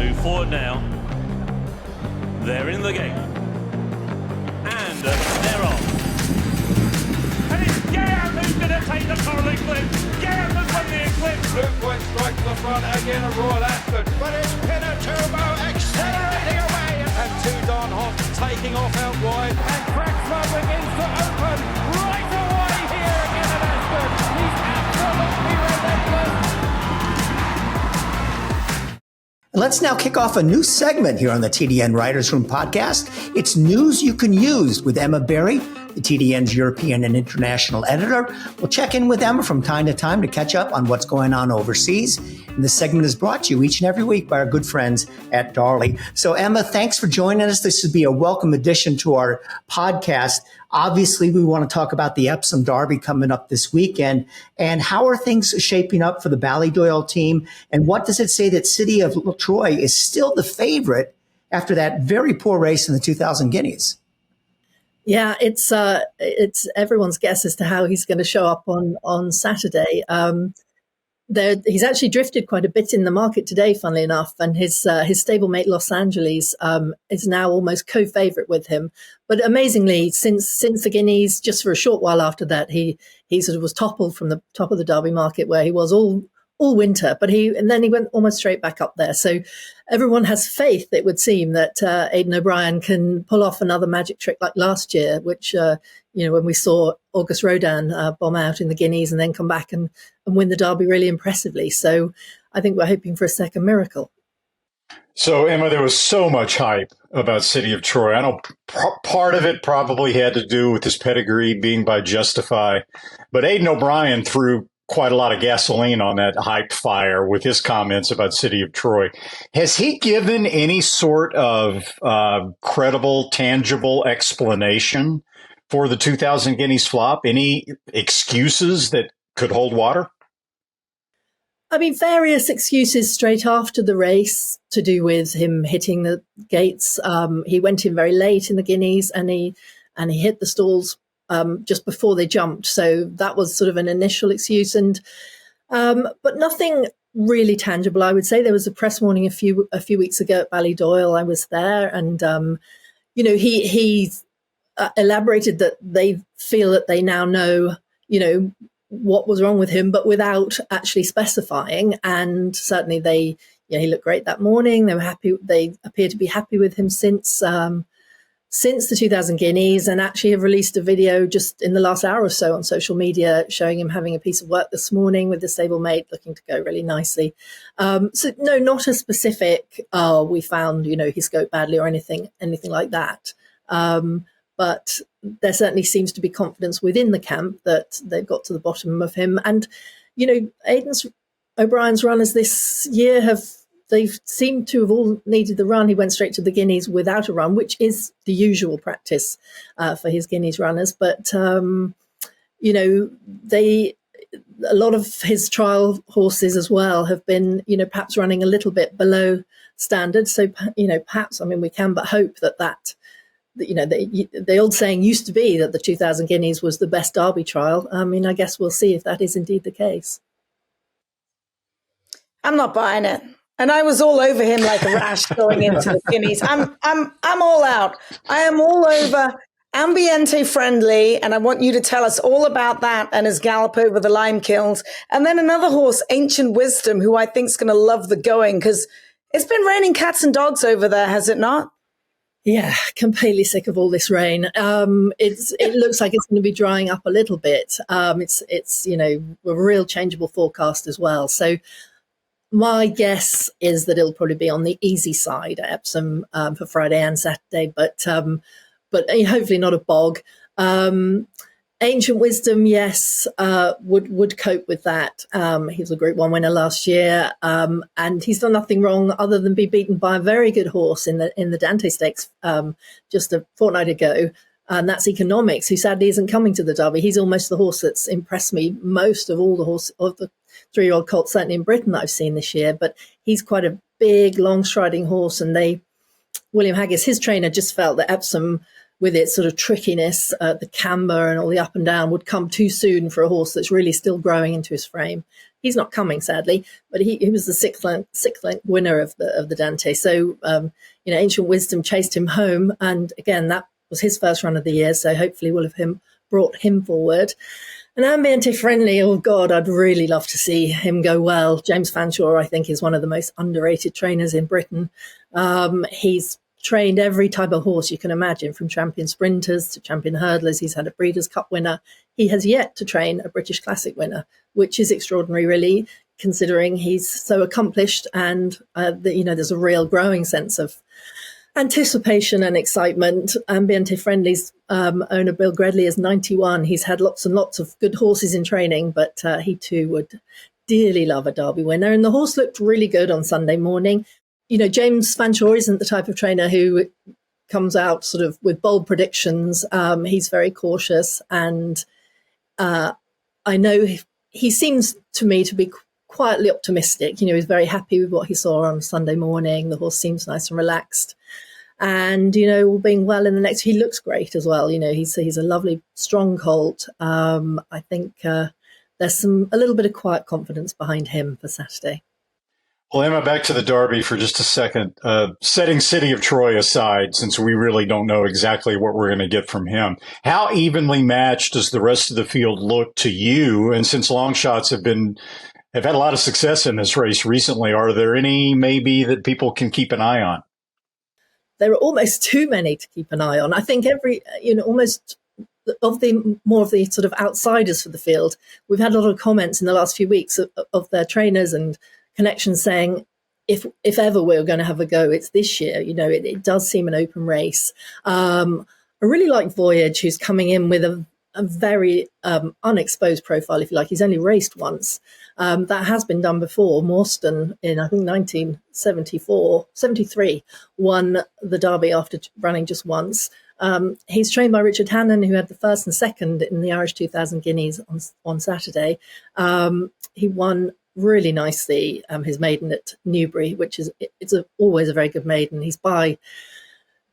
Move forward now. They're in the gate. And they're off. And it's Gale who's going to take the Coral Eclipse. Gale has won the Eclipse. 2 point strike to the front again of Royal Ascot. But it's Pinatubo accelerating away. And 2 Don Hoff taking off out wide. And Cracksman begins to open right away here again at Ascot. He's absolutely relentless. Let's now kick off a new segment here on the TDN Writers Room podcast. It's News You Can Use with Emma Berry, the TDN's European and international editor. We'll check in with Emma from time to time to catch up on what's going on overseas. And this segment is brought to you each and every week by our good friends at Darley. So Emma, thanks for joining us. This would be a welcome addition to our podcast. Obviously, we want to talk about the Epsom Derby coming up this weekend. And how are things shaping up for the Ballydoyle team? And what does it say that City of Troy is still the favorite after that very poor race in the 2000 Guineas? Yeah, it's everyone's guess as to how he's going to show up on Saturday. He's actually drifted quite a bit in the market today, funnily enough, and his stablemate Los Angeles is now almost co-favourite with him. But amazingly, since the Guineas, just for a short while after that, he sort of was toppled from the top of the Derby market where he was all winter, and then he went almost straight back up there. So everyone has faith, it would seem, that Aidan O'Brien can pull off another magic trick like last year, which, when we saw August Rodin bomb out in the Guineas and then come back and win the Derby really impressively. So I think we're hoping for a second miracle. So, Emma, there was so much hype about City of Troy. I know part of it probably had to do with his pedigree being by Justify, but Aidan O'Brien threw quite a lot of gasoline on that hype fire with his comments about City of Troy. Has he given any sort of credible, tangible explanation for the 2000 Guineas flop? Any excuses that could hold water? I mean, various excuses straight after the race to do with him hitting the gates. He went in very late in the Guineas and he hit the stalls just before they jumped. So that was sort of an initial excuse, but nothing really tangible, I would say. There was a press warning a few weeks ago at Ballydoyle. I was there, and he elaborated that they feel that they now know, what was wrong with him, but without actually specifying. And certainly he looked great that morning. They were happy. They appear to be happy with him since the 2000 Guineas, and actually have released a video just in the last hour or so on social media showing him having a piece of work this morning with the stablemate, looking to go really nicely. So no, not a specific, we found, his goat badly or anything like that. But there certainly seems to be confidence within the camp that they've got to the bottom of him. And, Aidan O'Brien's runners this year they seem to have all needed the run. He went straight to the Guineas without a run, which is the usual practice for his Guineas runners. But, a lot of his trial horses as well have been, perhaps running a little bit below standard. So, perhaps, we can but hope that the old saying used to be that the 2000 Guineas was the best Derby trial. I guess we'll see if that is indeed the case. I'm not buying it. And I was all over him like a rash going into the Guineas. I'm all out. I am all over Ambiente Friendly, and I want you to tell us all about that and his gallop over the lime kilns. And then another horse, Ancient Wisdom, who I think is going to love the going, because it's been raining cats and dogs over there, has it not? Yeah, completely sick of all this rain. It looks like it's going to be drying up a little bit. It's a real changeable forecast as well. So my guess is that it'll probably be on the easy side at Epsom for Friday and Saturday, but hopefully not a bog. Ancient Wisdom, yes, would cope with that. He was a Group 1 winner last year, and he's done nothing wrong other than be beaten by a very good horse in the Dante Stakes just a fortnight ago, and that's Economics, who sadly isn't coming to the Derby. He's almost the horse that's impressed me most of all the 3-year-old colts, certainly in Britain, that I've seen this year. But he's quite a big, long-striding horse, and William Haggis, his trainer, just felt that Epsom, with its sort of trickiness, the camber and all the up and down, would come too soon for a horse that's really still growing into his frame. He's not coming, sadly, but he was the sixth length winner of the Dante. So, Ancient Wisdom chased him home. And again, that was his first run of the year. So hopefully we'll have brought him forward. And Ambiente Friendly, oh God, I'd really love to see him go well. James Fanshawe, I think, is one of the most underrated trainers in Britain. He's trained every type of horse you can imagine, from champion sprinters to champion hurdlers. He's had a Breeders' Cup winner. He has yet to train a British Classic winner, which is extraordinary, really, considering he's so accomplished. And, there's a real growing sense of anticipation and excitement. Ambiente Friendly's owner, Bill Gredley, is 91. He's had lots and lots of good horses in training, but he too would dearly love a Derby winner. And the horse looked really good on Sunday morning. James Fanshawe isn't the type of trainer who comes out sort of with bold predictions. He's very cautious, and I know he seems to me to be quietly optimistic. He's very happy with what he saw on Sunday morning. The horse seems nice and relaxed. And, all being well in the next, he looks great as well. He's a lovely, strong colt. I think there's a little bit of quiet confidence behind him for Saturday. Well, Emma, back to the Derby for just a second. Setting City of Troy aside, since we really don't know exactly what we're going to get from him, how evenly matched does the rest of the field look to you? And since long shots have had a lot of success in this race recently, are there any maybe that people can keep an eye on? There are almost too many to keep an eye on. I think almost of the more of the sort of outsiders for the field, we've had a lot of comments in the last few weeks of their trainers and connections saying, if ever we're going to have a go, it's this year. It does seem an open race. I really like Voyage, who's coming in with a very unexposed profile, if you like. He's only raced once. That has been done before. Morstan in, I think, 1973, won the Derby after running just once. He's trained by Richard Hannon, who had the first and second in the Irish 2000 Guineas on Saturday. He won really nicely his maiden at Newbury, which is always a very good maiden. He's by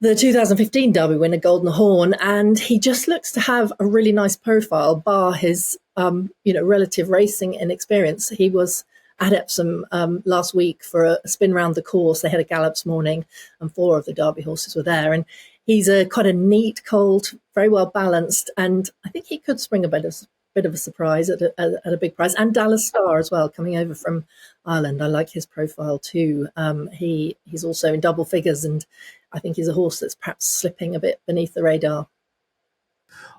the 2015 Derby winner, Golden Horn, and he just looks to have a really nice profile, bar his relative racing inexperience. He was at Epsom last week for a spin round the course. They had a gallop this morning, and 4 of the Derby horses were there. And he's quite a neat colt, very well balanced, and I think he could spring a bit of a surprise at a big prize. And Dallas Star as well, coming over from Ireland. I like his profile too. He's also in double figures, and I think he's a horse that's perhaps slipping a bit beneath the radar.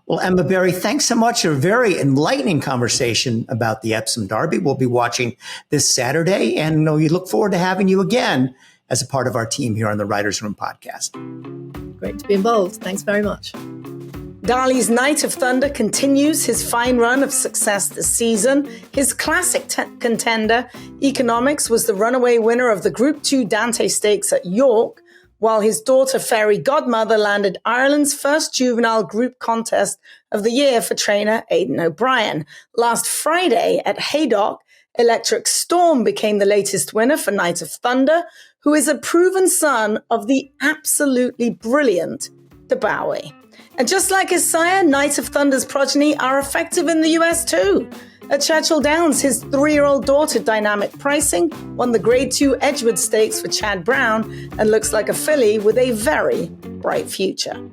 Well, Emma Berry, thanks so much. A very enlightening conversation about the Epsom Derby. We'll be watching this Saturday, and we look forward to having you again as a part of our team here on the Writers Room podcast. Great to be involved. Thanks very much. Darley's Knight of Thunder continues his fine run of success this season. His classic contender, Economics, was the runaway winner of the Group 2 Dante Stakes at York, while his daughter Fairy Godmother landed Ireland's first juvenile group contest of the year for trainer Aidan O'Brien. Last Friday at Haydock, Electric Storm became the latest winner for Knight of Thunder, who is a proven son of the absolutely brilliant De Bowie. And just like his sire, Knight of Thunder's progeny are effective in the US too. At Churchill Downs, his 3-year-old daughter, Dynamic Pricing, won the Grade 2 Edgewood Stakes for Chad Brown and looks like a filly with a very bright future.